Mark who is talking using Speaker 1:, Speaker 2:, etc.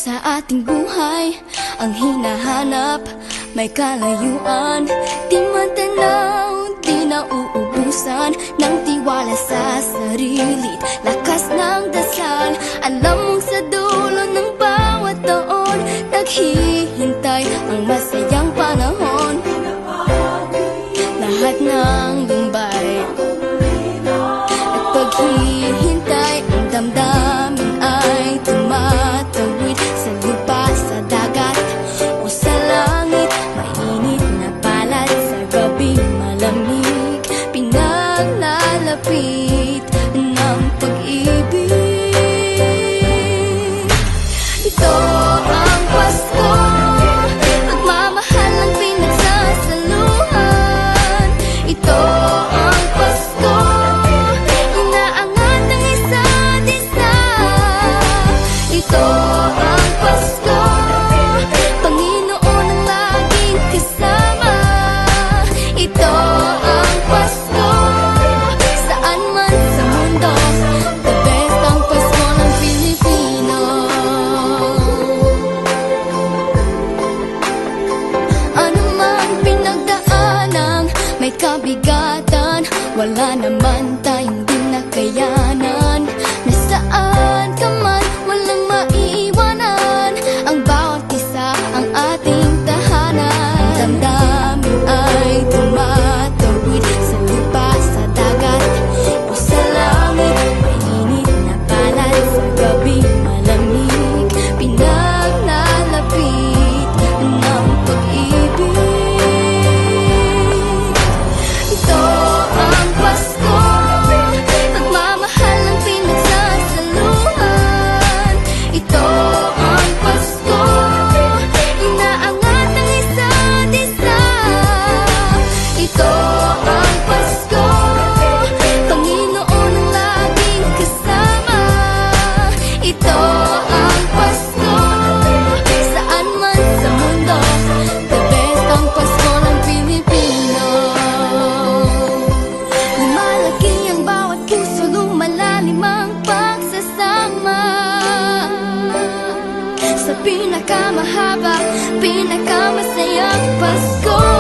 Speaker 1: sa ating buhay ang hinahanap, may kalayuan, di man tanaw, di nauubusan ng tiwala sa sarili, lakas ng dasal. Alam mong sa dulo ng bawat taon, naghihintay ang masayang panahon. Lahat ng lumbay at paghihintay, ang damdamin ay tumatawid sa lupa, sa dagat o sa langit. Mainit na palad sa gabi, malamig, pinaglalapit ng pag-ibig. Ito ang Pasko, pagmamahal ang pinagsasaluhan. Ito ang Pasko, inaangat ng isa't isa. Ito ang Pasko, Panginoon ang laging kasama. Ito ang Pasko, saan man sa mundo, the best ang Pasko ng Pilipino. Ano mang pinagdaanang may kabigatan, wala naman tayong di nakayanan. Nasaan ka man, walang maiiwanan, ang bawat isa ang ating tahanan. Damdamin ay tumatawid sa lupa, sa dagat o sa langit. Mainit na palad sa gabi, malamig, pinaglalapit ng pag-ibig. Ito ang Pasko, pagmamahal ang pinagsasaluhan. Ito ang Pasko, inaangat ng isa't isa. Ito ang Pasko, Panginoon ang laging kasama. Ito ang Pasko, saan man sa mundo, the best ang Pasko ng Pilipino. Lumalaki ang bawat puso, lumalalim ang pagsasama. Sa pinakamahaba, pinakamasayang Pasko.